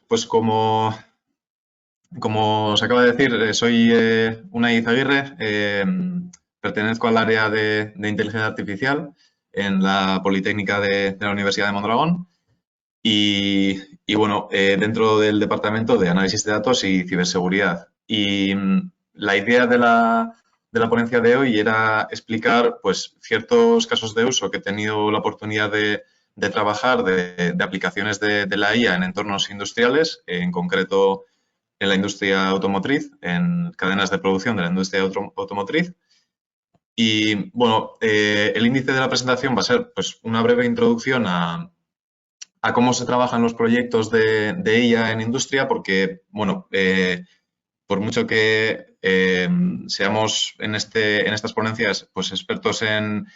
Pues como os acaba de decir, soy Unai Izaguirre, pertenezco al área de inteligencia artificial en la Politécnica de la Universidad de Mondragón y bueno, dentro del departamento de análisis de datos y ciberseguridad. Y la idea de la ponencia de hoy era explicar pues, ciertos casos de uso que he tenido la oportunidad de trabajar de aplicaciones de la IA en entornos industriales, en concreto en la industria automotriz, en cadenas de producción de la industria automotriz. Y bueno, el índice de la presentación va a ser pues, una breve introducción a cómo se trabajan los proyectos de IA en industria, porque, bueno, por mucho que seamos en estas ponencias pues, expertos en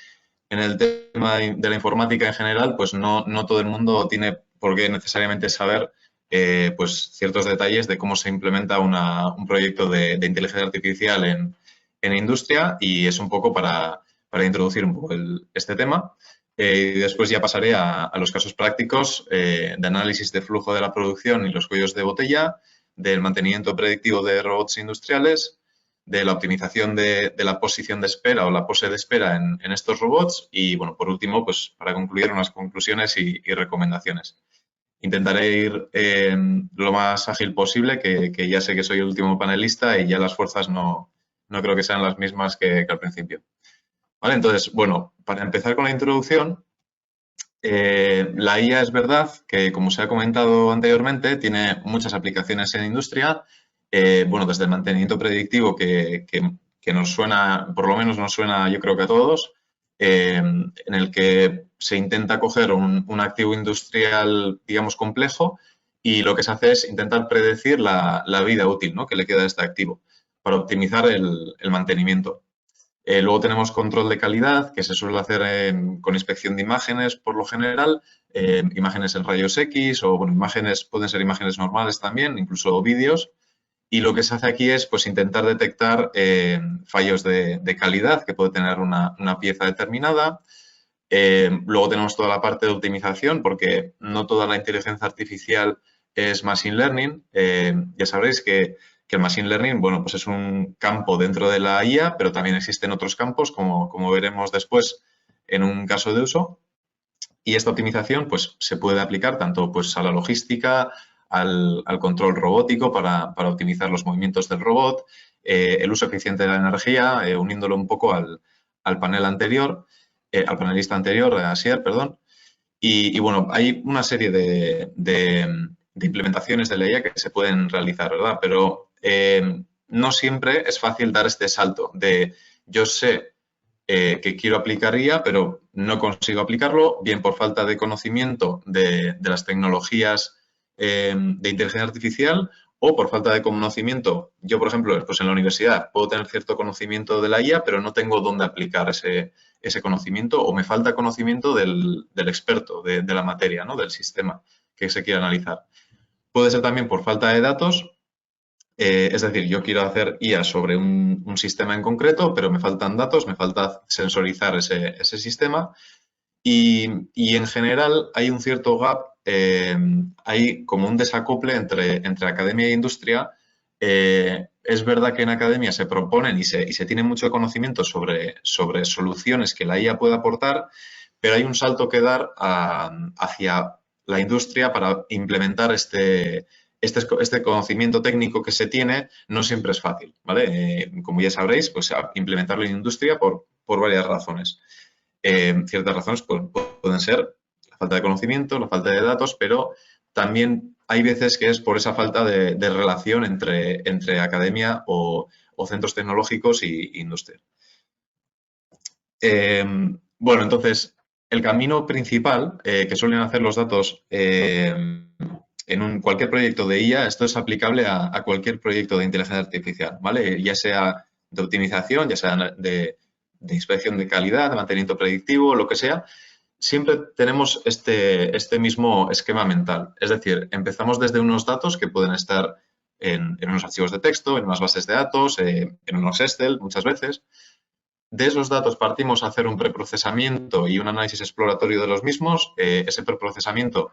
el tema de la informática en general, pues no todo el mundo tiene por qué necesariamente saber pues ciertos detalles de cómo se implementa un proyecto de inteligencia artificial en industria y es un poco para introducir un poco este tema. Y después ya pasaré a los casos prácticos de análisis de flujo de la producción y los cuellos de botella, del mantenimiento predictivo de robots industriales, de la optimización de la posición de espera o la pose de espera en estos robots y, bueno, por último, pues para concluir unas conclusiones y recomendaciones. Intentaré ir lo más ágil posible, que ya sé que soy el último panelista y ya las fuerzas no creo que sean las mismas que al principio. Vale, entonces, bueno, para empezar con la introducción, la IA es verdad que, como se ha comentado anteriormente, tiene muchas aplicaciones en industria. Bueno, desde el mantenimiento predictivo que nos suena, por lo menos nos suena yo creo que a todos, en el que se intenta coger un activo industrial, digamos, complejo y lo que se hace es intentar predecir la vida útil, ¿no?, que le queda a este activo para optimizar el mantenimiento. Luego tenemos control de calidad, que se suele hacer con inspección de imágenes por lo general, imágenes en rayos X o bueno, pueden ser imágenes normales también, incluso vídeos. Y lo que se hace aquí es pues, intentar detectar fallos de calidad que puede tener una pieza determinada. Luego tenemos toda la parte de optimización, porque no toda la inteligencia artificial es Machine Learning. Ya sabréis que el Machine Learning, bueno, pues es un campo dentro de la IA, pero también existen otros campos, como veremos después en un caso de uso. Y esta optimización, pues, se puede aplicar tanto pues, a la logística, al control robótico para optimizar los movimientos del robot, el uso eficiente de la energía, uniéndolo un poco al panel anterior, al panelista anterior, a Asier, perdón. Y, bueno, hay una serie de implementaciones de la IA que se pueden realizar, ¿verdad? Pero no siempre es fácil dar este salto de yo sé que quiero aplicar IA, pero no consigo aplicarlo, bien por falta de conocimiento de las tecnologías de inteligencia artificial o por falta de conocimiento. Yo, por ejemplo, pues en la universidad puedo tener cierto conocimiento de la IA, pero no tengo dónde aplicar ese conocimiento o me falta conocimiento del experto de la materia, ¿no?, del sistema que se quiere analizar. Puede ser también por falta de datos, es decir, yo quiero hacer IA sobre un sistema en concreto, pero me faltan datos, me falta sensorizar ese sistema y en general hay un cierto gap, hay como un desacople entre academia e industria. Es verdad que en academia se proponen y se tiene mucho conocimiento sobre soluciones que la IA puede aportar, pero hay un salto que dar hacia la industria para implementar este conocimiento técnico que se tiene no siempre es fácil, ¿vale? Como ya sabréis, pues implementarlo en industria por varias razones. Ciertas razones pueden ser la falta de conocimiento, la falta de datos, pero también hay veces que es por esa falta de relación entre academia o centros tecnológicos y industria. Bueno, entonces, el camino principal que suelen hacer los datos en cualquier proyecto de IA, esto es aplicable a cualquier proyecto de inteligencia artificial, ¿vale? Ya sea de optimización, ya sea de inspección de calidad, de mantenimiento predictivo, lo que sea, siempre tenemos este mismo esquema mental. Es decir, empezamos desde unos datos que pueden estar en unos archivos de texto, en unas bases de datos, en unos Excel muchas veces. De esos datos partimos a hacer un preprocesamiento y un análisis exploratorio de los mismos. Ese preprocesamiento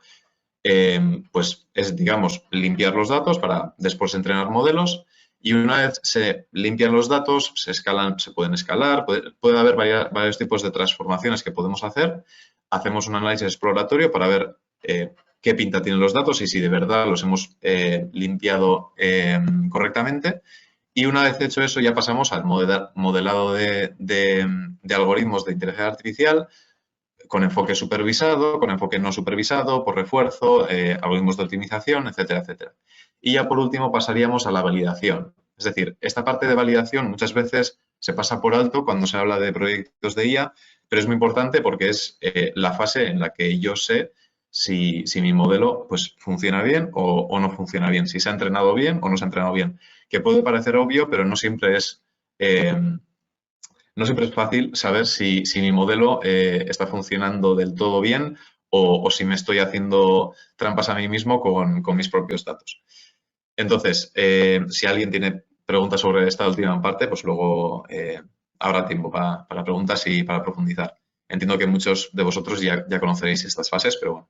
pues es, digamos, limpiar los datos para después entrenar modelos. Y una vez se limpian los datos, se escalan, se pueden escalar, puede haber varios tipos de transformaciones que podemos hacer. Hacemos un análisis exploratorio para ver qué pinta tienen los datos y si de verdad los hemos limpiado correctamente. Y una vez hecho eso, ya pasamos al modelado de algoritmos de inteligencia artificial con enfoque supervisado, con enfoque no supervisado, por refuerzo, algoritmos de optimización, etcétera, etcétera. Y ya por último pasaríamos a la validación. Es decir, esta parte de validación muchas veces se pasa por alto cuando se habla de proyectos de IA, pero es muy importante porque es la fase en la que yo sé si mi modelo pues, funciona bien o no funciona bien, si se ha entrenado bien o no se ha entrenado bien. Que puede parecer obvio, pero no siempre es no siempre es fácil saber si mi modelo está funcionando del todo bien o si me estoy haciendo trampas a mí mismo con mis propios datos. Entonces, si alguien tiene preguntas sobre esta última parte, pues luego habrá tiempo para preguntas y para profundizar. Entiendo que muchos de vosotros ya conoceréis estas fases, pero bueno,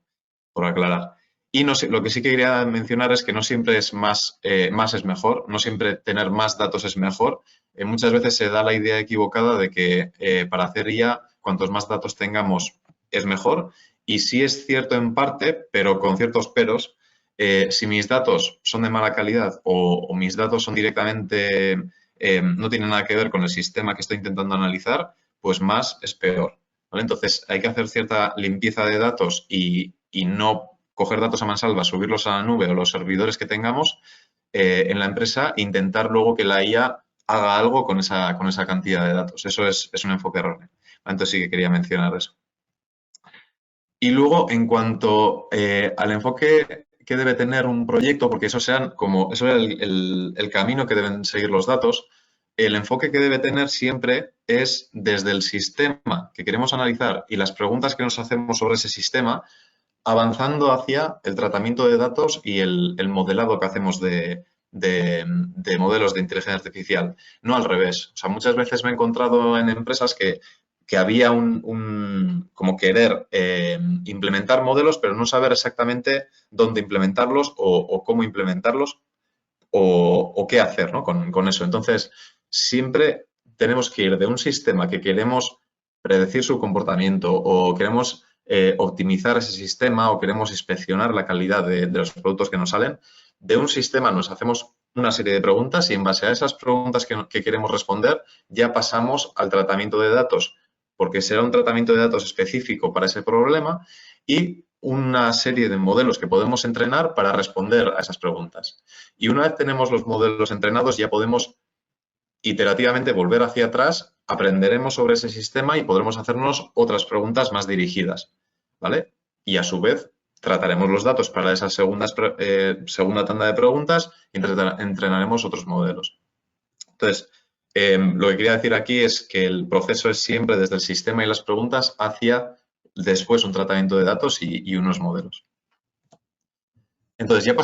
por aclarar. Y no sé, lo que sí que quería mencionar es que no siempre es más es mejor, no siempre tener más datos es mejor. Muchas veces se da la idea equivocada de que para hacer IA, cuantos más datos tengamos, es mejor. Y sí es cierto en parte, pero con ciertos peros. Si mis datos son de mala calidad o mis datos son directamente, no tienen nada que ver con el sistema que estoy intentando analizar, pues más es peor. ¿Vale? Entonces, hay que hacer cierta limpieza de datos y no coger datos a mansalva, subirlos a la nube o los servidores que tengamos en la empresa e intentar luego que la IA haga algo con esa cantidad de datos. Eso es un enfoque erróneo. Entonces sí que quería mencionar eso. Y luego, en cuanto al enfoque que debe tener un proyecto, porque eso es el camino que deben seguir los datos, el enfoque que debe tener siempre es desde el sistema que queremos analizar y las preguntas que nos hacemos sobre ese sistema, avanzando hacia el tratamiento de datos y el modelado que hacemos de modelos de inteligencia artificial, no al revés. O sea, muchas veces me he encontrado en empresas que había como querer implementar modelos, pero no saber exactamente dónde implementarlos o cómo implementarlos o qué hacer, ¿no? con eso. Entonces, siempre tenemos que ir de un sistema que queremos predecir su comportamiento o queremos optimizar ese sistema o queremos inspeccionar la calidad de los productos que nos salen. De un sistema nos hacemos una serie de preguntas y en base a esas preguntas que queremos responder ya pasamos al tratamiento de datos, porque será un tratamiento de datos específico para ese problema y una serie de modelos que podemos entrenar para responder a esas preguntas. Y una vez tenemos los modelos entrenados, ya podemos iterativamente volver hacia atrás, aprenderemos sobre ese sistema y podremos hacernos otras preguntas más dirigidas, ¿vale? Y a su vez trataremos los datos para esa segunda tanda de preguntas y entrenaremos otros modelos. Entonces, lo que quería decir aquí es que el proceso es siempre desde el sistema y las preguntas hacia después un tratamiento de datos y unos modelos. Entonces, ya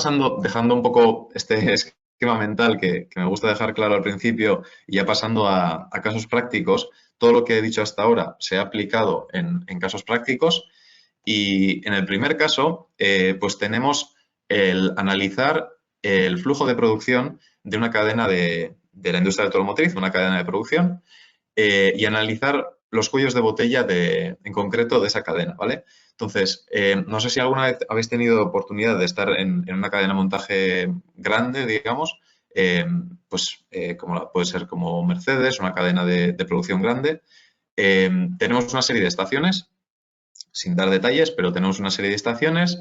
dejando un poco este esquema mental que me gusta dejar claro al principio y ya pasando a casos prácticos, todo lo que he dicho hasta ahora se ha aplicado en casos prácticos y en el primer caso, pues tenemos el analizar el flujo de producción de una cadena de la industria automotriz, una cadena de producción, y analizar los cuellos de botella en concreto de esa cadena, ¿vale? Entonces, no sé si alguna vez habéis tenido oportunidad de estar en una cadena de montaje grande, digamos, como puede ser como Mercedes, una cadena de producción grande. Tenemos una serie de estaciones, sin dar detalles, pero tenemos una serie de estaciones.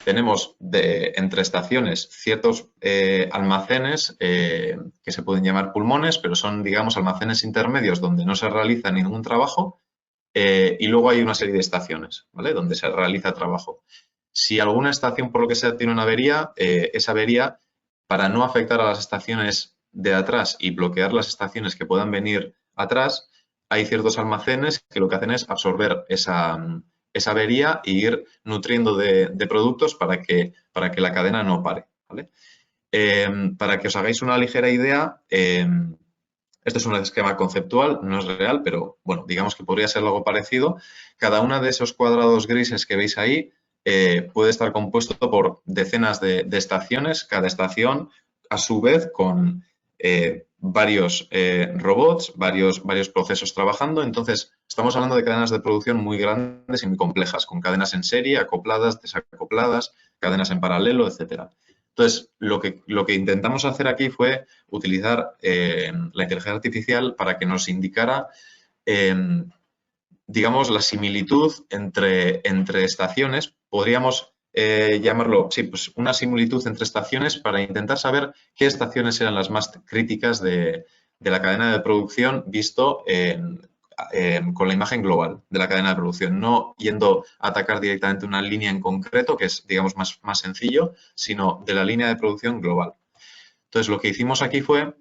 Tenemos entre estaciones ciertos almacenes que se pueden llamar pulmones, pero son, digamos, almacenes intermedios donde no se realiza ningún trabajo y luego hay una serie de estaciones, ¿vale? Donde se realiza trabajo. Si alguna estación, por lo que sea, tiene una avería, esa avería, para no afectar a las estaciones de atrás y bloquear las estaciones que puedan venir atrás, hay ciertos almacenes que lo que hacen es absorber esa avería e ir nutriendo de productos para que la cadena no pare, ¿vale? Para que os hagáis una ligera idea, esto es un esquema conceptual, no es real, pero bueno, digamos que podría ser algo parecido. Cada una de esos cuadrados grises que veis ahí puede estar compuesto por decenas de estaciones, cada estación a su vez con varios robots, varios procesos trabajando. Entonces, estamos hablando de cadenas de producción muy grandes y muy complejas, con cadenas en serie, acopladas, desacopladas, cadenas en paralelo, etcétera. Entonces, lo que intentamos hacer aquí fue utilizar la inteligencia artificial para que nos indicara, digamos, la similitud entre estaciones. Podríamos llamarlo, sí, pues una similitud entre estaciones para intentar saber qué estaciones eran las más críticas de la cadena de producción visto con la imagen global de la cadena de producción, no yendo a atacar directamente una línea en concreto, que es, digamos, más sencillo, sino de la línea de producción global. Entonces, lo que hicimos aquí fue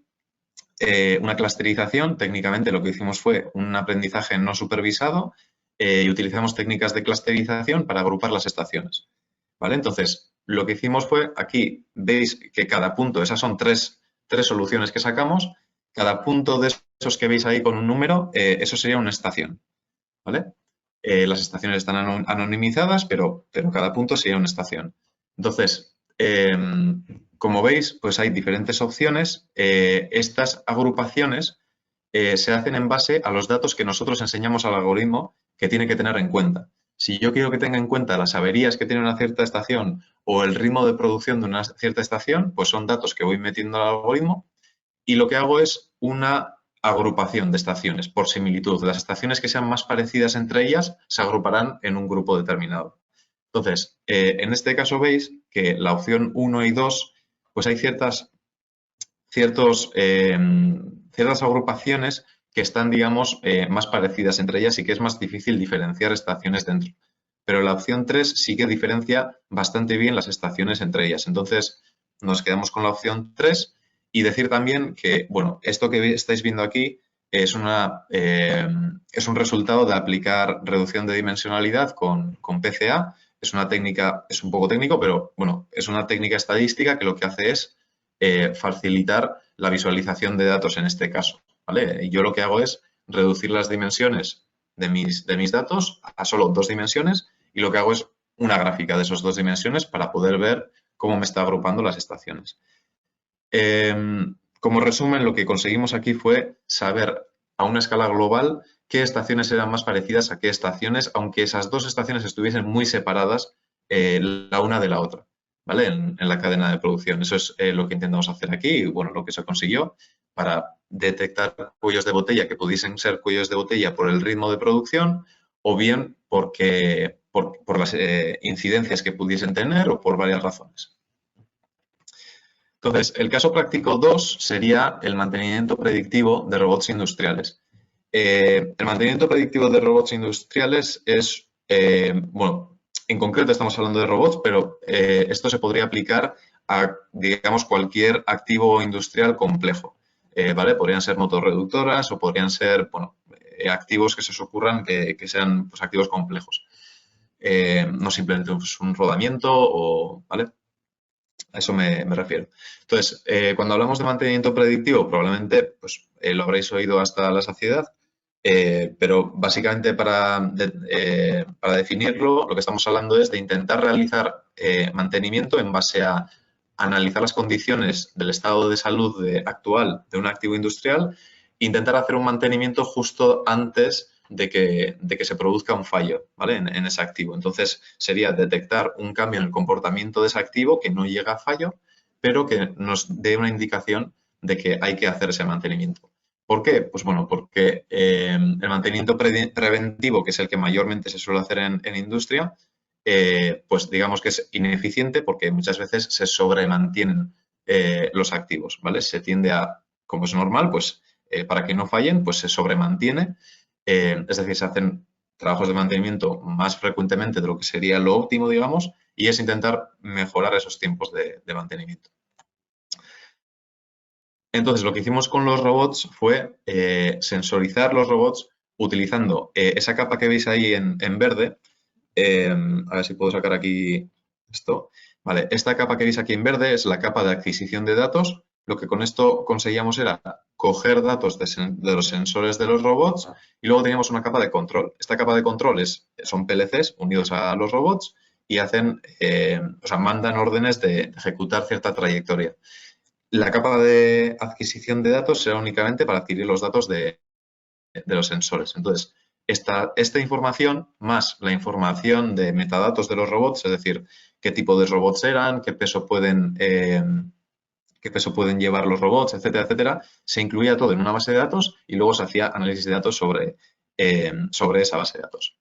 una clusterización. Técnicamente lo que hicimos fue un aprendizaje no supervisado y utilizamos técnicas de clusterización para agrupar las estaciones. ¿Vale? Entonces, lo que hicimos fue, aquí veis que cada punto, esas son tres soluciones que sacamos, cada punto de esos que veis ahí con un número, eso sería una estación. ¿Vale? Las estaciones están anonimizadas, pero cada punto sería una estación. Entonces, como veis, pues hay diferentes opciones. Estas agrupaciones se hacen en base a los datos que nosotros enseñamos al algoritmo que tiene que tener en cuenta. Si yo quiero que tenga en cuenta las averías que tiene una cierta estación o el ritmo de producción de una cierta estación, pues son datos que voy metiendo al algoritmo y lo que hago es una agrupación de estaciones por similitud. Las estaciones que sean más parecidas entre ellas se agruparán en un grupo determinado. Entonces, en este caso veis que la opción 1 y 2, pues hay ciertas agrupaciones que están, digamos, más parecidas entre ellas y que es más difícil diferenciar estaciones dentro. Pero la opción 3 sí que diferencia bastante bien las estaciones entre ellas. Entonces, nos quedamos con la opción 3 y decir también que, bueno, esto que estáis viendo aquí es un resultado de aplicar reducción de dimensionalidad con PCA. Es una técnica, es un poco técnico, pero bueno, es una técnica estadística que lo que hace es facilitar la visualización de datos en este caso. ¿Vale? Y yo lo que hago es reducir las dimensiones de mis datos a solo 2 dimensiones y lo que hago es una gráfica de esas 2 dimensiones para poder ver cómo me está agrupando las estaciones. Como resumen, lo que conseguimos aquí fue saber a una escala global qué estaciones eran más parecidas a qué estaciones, aunque esas 2 estaciones estuviesen muy separadas la una de la otra, ¿vale? En la cadena de producción. Eso es lo que intentamos hacer aquí y, bueno, lo que se consiguió para detectar cuellos de botella que pudiesen ser cuellos de botella por el ritmo de producción o bien por las incidencias que pudiesen tener o por varias razones. Entonces, el caso práctico 2 sería el mantenimiento predictivo de robots industriales. El mantenimiento predictivo de robots industriales es, bueno, en concreto estamos hablando de robots, pero esto se podría aplicar a, digamos, cualquier activo industrial complejo, ¿vale? Podrían ser motorreductoras o podrían ser, bueno, activos que se os ocurran que sean pues, activos complejos. No simplemente pues, un rodamiento o, ¿vale? A eso me refiero. Entonces, cuando hablamos de mantenimiento predictivo, probablemente pues, lo habréis oído hasta la saciedad, pero básicamente para definirlo, lo que estamos hablando es de intentar realizar mantenimiento en base a analizar las condiciones del estado de salud actual de un activo industrial e intentar hacer un mantenimiento justo antes de que se produzca un fallo, ¿vale? En ese activo. Entonces, sería detectar un cambio en el comportamiento de ese activo que no llega a fallo, pero que nos dé una indicación de que hay que hacer ese mantenimiento. ¿Por qué? Pues bueno, porque el mantenimiento preventivo, que es el que mayormente se suele hacer en industria, pues digamos que es ineficiente porque muchas veces se sobremantienen los activos, ¿vale? Se tiende a, como es normal, pues para que no fallen, pues se sobremantiene. Es decir, se hacen trabajos de mantenimiento más frecuentemente de lo que sería lo óptimo, digamos, y es intentar mejorar esos tiempos de mantenimiento. Entonces, lo que hicimos con los robots fue sensorizar los robots utilizando esa capa que veis ahí en verde. A ver si puedo sacar aquí esto. Vale, esta capa que veis aquí en verde es la capa de adquisición de datos. Lo que con esto conseguíamos era coger datos de los sensores de los robots y luego teníamos una capa de control. Esta capa de control son PLCs unidos a los robots y hacen, o sea, mandan órdenes de ejecutar cierta trayectoria. La capa de adquisición de datos será únicamente para adquirir los datos de los sensores. Entonces, esta información más la información de metadatos de los robots, es decir, qué tipo de robots eran, qué peso pueden llevar los robots, etcétera, etcétera, se incluía todo en una base de datos y luego se hacía análisis de datos sobre esa base de datos.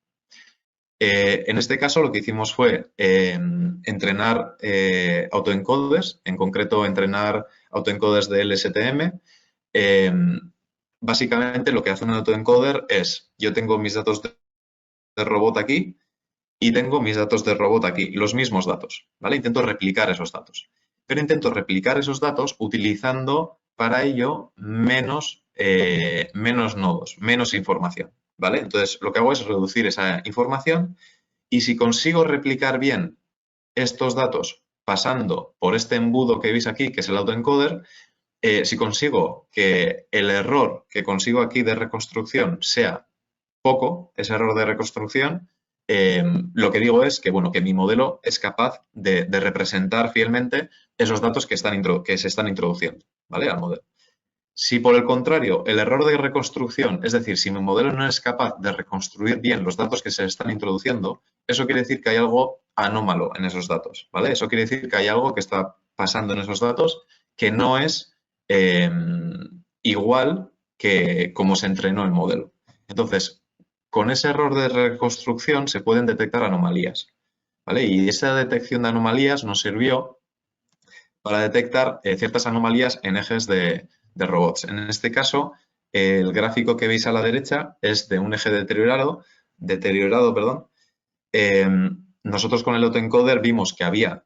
En este caso lo que hicimos fue entrenar autoencoders, en concreto entrenar autoencoders de LSTM. Básicamente lo que hace un autoencoder es, yo tengo mis datos de robot aquí y tengo mis datos de robot aquí, los mismos datos, ¿vale? Intento replicar esos datos, pero intento replicar esos datos utilizando para ello menos nodos, menos información, ¿vale? Entonces, lo que hago es reducir esa información y si consigo replicar bien estos datos pasando por este embudo que veis aquí, que es el autoencoder, si consigo que el error que consigo aquí de reconstrucción sea poco, ese error de reconstrucción, lo que digo es que, bueno, que mi modelo es capaz de representar fielmente esos datos que se están introduciendo, ¿vale? Al modelo. Si por el contrario el error de reconstrucción, es decir, si mi modelo no es capaz de reconstruir bien los datos que se están introduciendo, eso quiere decir que hay algo anómalo en esos datos, ¿vale? Eso quiere decir que hay algo que está pasando en esos datos que no es igual que como se entrenó el modelo. Entonces, con ese error de reconstrucción se pueden detectar anomalías, ¿vale? Y esa detección de anomalías nos sirvió para detectar ciertas anomalías en ejes de robots. En este caso, el gráfico que veis a la derecha es de un eje deteriorado, perdón. Nosotros con el autoencoder vimos que había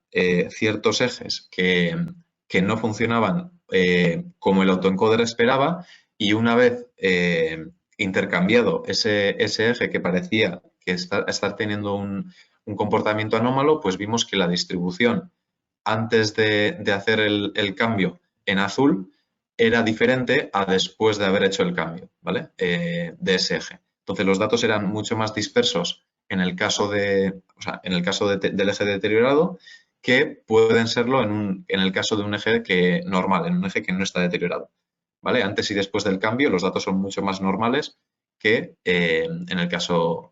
ciertos ejes que no funcionaban como el autoencoder esperaba y una vez intercambiado ese eje que parecía que estar teniendo un comportamiento anómalo, pues vimos que la distribución antes de hacer el cambio en azul era diferente a después de haber hecho el cambio, ¿vale? De ese eje. Entonces, los datos eran mucho más dispersos en el caso del eje deteriorado que pueden serlo en el caso de un eje normal, en un eje que no está deteriorado, ¿vale? Antes y después del cambio, los datos son mucho más normales que en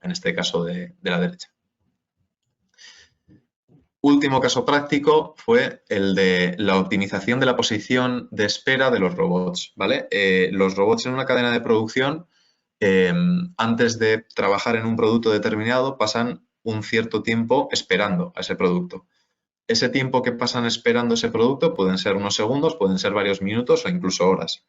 este caso de la derecha. Último caso práctico fue el de la optimización de la posición de espera de los robots, ¿vale? Los robots en una cadena de producción, antes de trabajar en un producto determinado, pasan un cierto tiempo esperando a ese producto. Ese tiempo que pasan esperando ese producto pueden ser unos segundos, pueden ser varios minutos o incluso horas.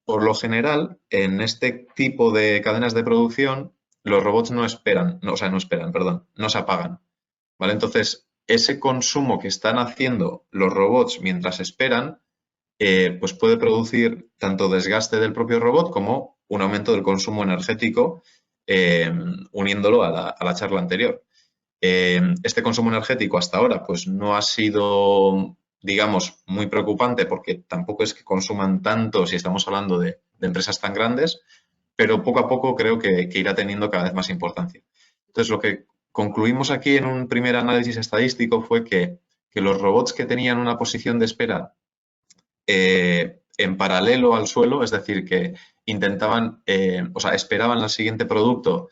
Por lo general, en este tipo de cadenas de producción, los robots no se apagan, ¿vale? Entonces, ese consumo que están haciendo los robots mientras esperan, pues puede producir tanto desgaste del propio robot como un aumento del consumo energético, uniéndolo a la charla anterior. Este consumo energético hasta ahora pues no ha sido, digamos, muy preocupante porque tampoco es que consuman tanto si estamos hablando de empresas tan grandes, pero poco a poco creo que irá teniendo cada vez más importancia. Entonces, lo que concluimos aquí en un primer análisis estadístico fue que los robots que tenían una posición de espera en paralelo al suelo, es decir, que intentaban, esperaban al siguiente producto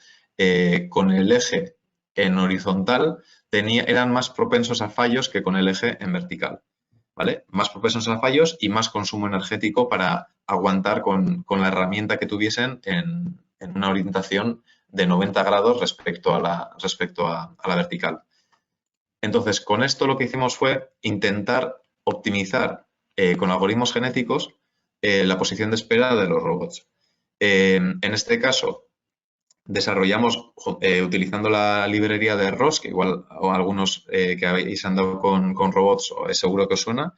con el eje en horizontal, eran más propensos a fallos que con el eje en vertical, ¿vale? Más propensos a fallos y más consumo energético para aguantar con la herramienta que tuviesen en una orientación de 90 grados respecto a la vertical. Entonces, con esto lo que hicimos fue intentar optimizar con algoritmos genéticos la posición de espera de los robots. En este caso, desarrollamos utilizando la librería de ROS, que igual o algunos que habéis andado con robots seguro que os suena,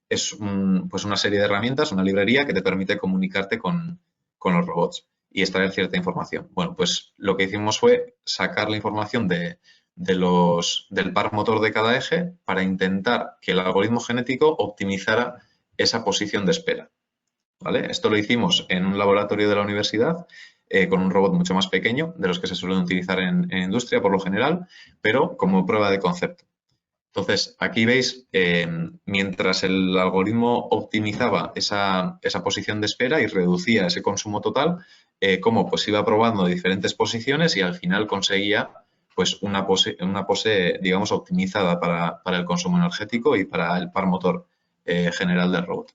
es pues una serie de herramientas, una librería que te permite comunicarte con los robots y extraer cierta información. Bueno, pues lo que hicimos fue sacar la información del par motor de cada eje para intentar que el algoritmo genético optimizara esa posición de espera, ¿vale? Esto lo hicimos en un laboratorio de la universidad con un robot mucho más pequeño de los que se suelen utilizar en industria por lo general, pero como prueba de concepto. Entonces, aquí veis, mientras el algoritmo optimizaba esa posición de espera y reducía ese consumo total, cómo pues iba probando diferentes posiciones y al final conseguía pues una pose, digamos, optimizada para el consumo energético y para el par motor general del robot.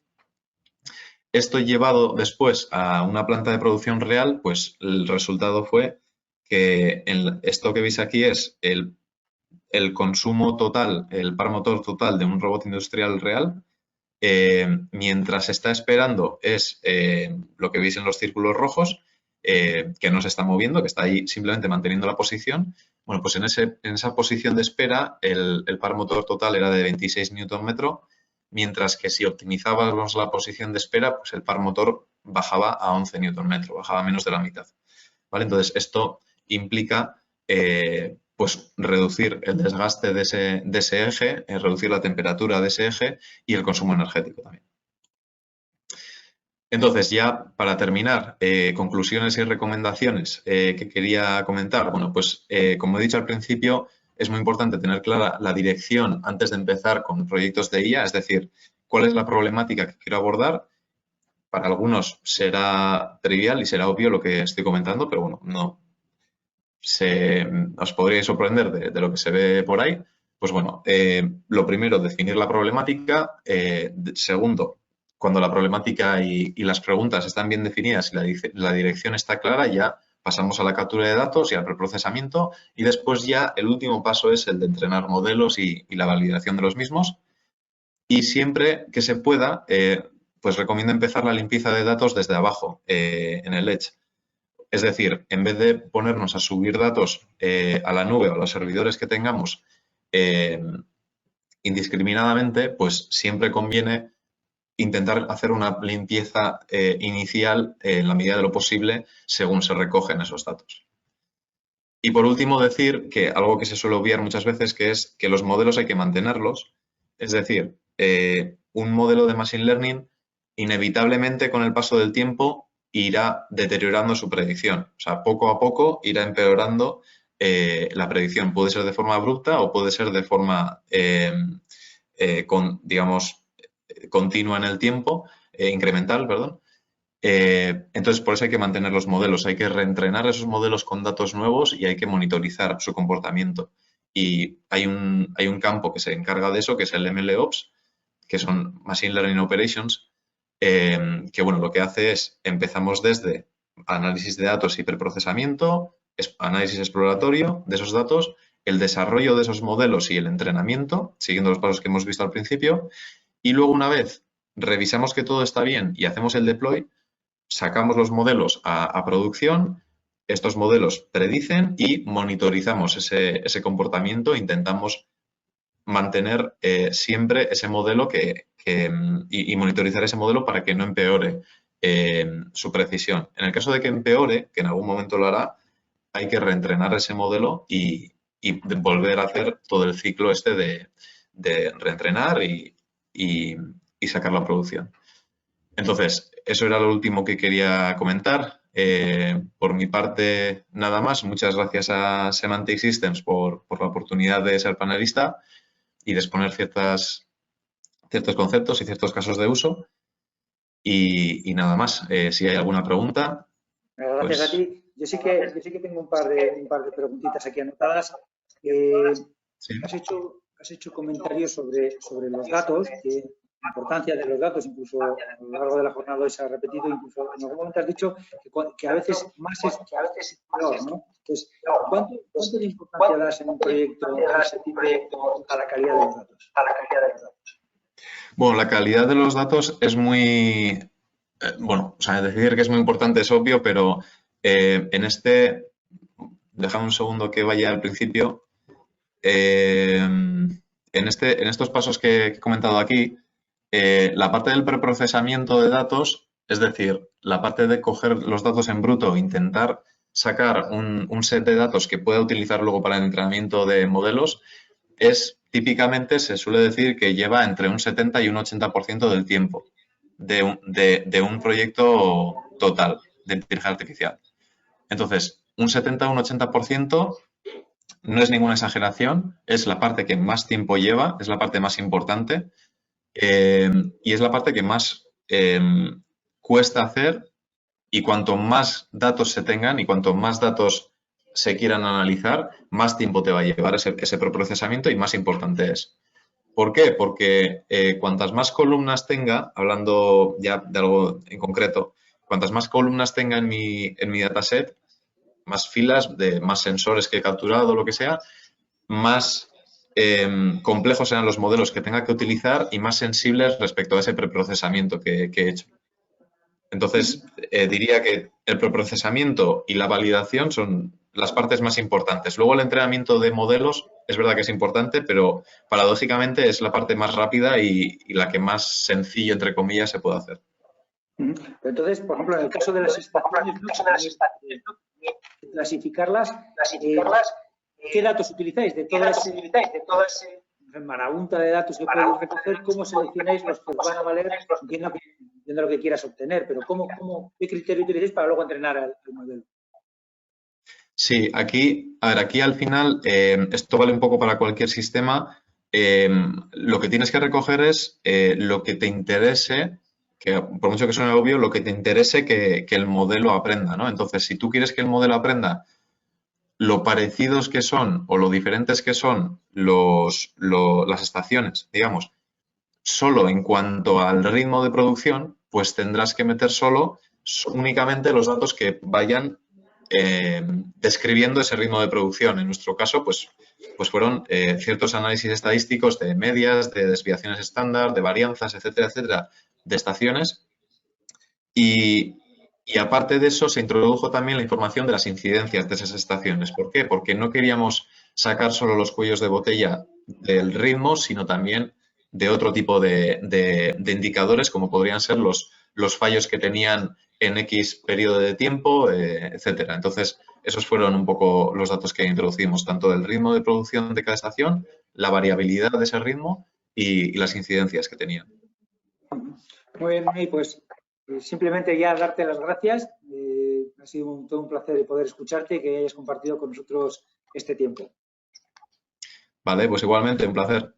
Esto llevado después a una planta de producción real, pues el resultado fue que esto que veis aquí es el consumo total, el par motor total de un robot industrial real, mientras está esperando es lo que veis en los círculos rojos, que no se está moviendo, que está ahí simplemente manteniendo la posición. Bueno, pues en esa posición de espera el par motor total era de 26 Nm, mientras que si optimizábamos la posición de espera, pues el par motor bajaba a 11 Nm, bajaba menos de la mitad. ¿Vale? Entonces, esto implica pues reducir el desgaste de ese eje, reducir la temperatura de ese eje y el consumo energético también. Entonces, ya para terminar, conclusiones y recomendaciones que quería comentar. Bueno, pues como he dicho al principio, es muy importante tener clara la dirección antes de empezar con proyectos de IA, es decir, cuál es la problemática que quiero abordar. Para algunos será trivial y será obvio lo que estoy comentando, pero bueno, no, os podríais sorprender de lo que se ve por ahí. Pues bueno, lo primero, definir la problemática. Segundo, cuando la problemática y las preguntas están bien definidas y la dirección está clara, ya pasamos a la captura de datos y al preprocesamiento. Y después ya el último paso es el de entrenar modelos y la validación de los mismos. Y siempre que se pueda, pues recomiendo empezar la limpieza de datos desde abajo, en el Edge. Es decir, en vez de ponernos a subir datos a la nube o a los servidores que tengamos indiscriminadamente, pues siempre conviene intentar hacer una limpieza inicial en la medida de lo posible según se recogen esos datos. Y por último, decir que algo que se suele obviar muchas veces, que es que los modelos hay que mantenerlos. Es decir, un modelo de Machine Learning inevitablemente con el paso del tiempo irá deteriorando su predicción. O sea, poco a poco irá empeorando la predicción. Puede ser de forma abrupta o puede ser de forma, digamos, continua en el tiempo, incremental, perdón. Entonces, por eso hay que mantener los modelos, hay que reentrenar esos modelos con datos nuevos y hay que monitorizar su comportamiento. Y hay un campo que se encarga de eso, que es el MLOps, que son Machine Learning Operations, que bueno, lo que hace es, empezamos desde análisis de datos y preprocesamiento, análisis exploratorio de esos datos, el desarrollo de esos modelos y el entrenamiento, siguiendo los pasos que hemos visto al principio, y luego una vez revisamos que todo está bien y hacemos el deploy, sacamos los modelos a producción, estos modelos predicen y monitorizamos ese comportamiento, intentamos mantener siempre ese modelo y monitorizar ese modelo para que no empeore su precisión. En el caso de que empeore, que en algún momento lo hará, hay que reentrenar ese modelo y volver a hacer todo el ciclo este de reentrenar y sacar la producción. Entonces, eso era lo último que quería comentar. Por mi parte, nada más. Muchas gracias a Semantic Systems por la oportunidad de ser panelista y de exponer ciertos conceptos y ciertos casos de uso. Y nada más. Si hay alguna pregunta. Gracias a ti. Yo sí que tengo un par de preguntitas aquí anotadas. Sí. Has hecho comentarios sobre los datos, la importancia de los datos, incluso a lo largo de la jornada hoy se ha repetido, incluso en algún momento has dicho que a veces más es peor, ¿no? Entonces, ¿cuánto de importancia das en un proyecto a la calidad de los datos? Bueno, la calidad de los datos es muy... bueno, o sea, decir que es muy importante es obvio, pero en déjame un segundo que vaya al principio. En estos pasos que he comentado aquí, la parte del preprocesamiento de datos, es decir, la parte de coger los datos en bruto e intentar sacar un set de datos que pueda utilizar luego para el entrenamiento de modelos, típicamente se suele decir que lleva entre un 70 y un 80% del tiempo de un proyecto total de inteligencia artificial. Entonces, un 70 o un 80% no es ninguna exageración, es la parte que más tiempo lleva, es la parte más importante y es la parte que más cuesta hacer, y cuanto más datos se tengan y cuanto más datos se quieran analizar, más tiempo te va a llevar ese preprocesamiento y más importante es. ¿Por qué? Porque cuantas más columnas tenga, hablando ya de algo en concreto, cuantas más columnas tenga en mi dataset, más filas, de más sensores que he capturado, lo que sea, más complejos serán los modelos que tenga que utilizar y más sensibles respecto a ese preprocesamiento que he hecho. Entonces, diría que el preprocesamiento y la validación son las partes más importantes. Luego el entrenamiento de modelos es verdad que es importante, pero paradójicamente es la parte más rápida y la que más sencillo, entre comillas, se puede hacer. Entonces, por ejemplo, en el caso de las estaciones, clasificarlas, ¿qué datos utilizáis? De todo ese marabunta de datos que podéis recoger, ¿cómo seleccionáis los que os van a valer? Entiendo lo que quieras obtener, pero ¿qué criterio utilizáis para luego entrenar al modelo? Sí, aquí al final, esto vale un poco para cualquier sistema. Lo que tienes que recoger es lo que te interese, que por mucho que suene obvio, lo que te interese que el modelo aprenda, ¿no? Entonces, si tú quieres que el modelo aprenda lo parecidos que son o lo diferentes que son las estaciones, digamos, solo en cuanto al ritmo de producción, pues tendrás que meter únicamente los datos que vayan describiendo ese ritmo de producción. En nuestro caso, pues fueron ciertos análisis estadísticos de medias, de desviaciones estándar, de varianzas, etcétera, etcétera, de estaciones. Y aparte de eso, se introdujo también la información de las incidencias de esas estaciones. ¿Por qué? Porque no queríamos sacar solo los cuellos de botella del ritmo, sino también de otro tipo de indicadores, como podrían ser los fallos que tenían en X periodo de tiempo, etcétera. Entonces, esos fueron un poco los datos que introducimos, tanto del ritmo de producción de cada estación, la variabilidad de ese ritmo y las incidencias que tenían. Muy bien, pues simplemente ya darte las gracias. Ha sido todo un placer poder escucharte y que hayas compartido con nosotros este tiempo. Vale, pues igualmente, un placer.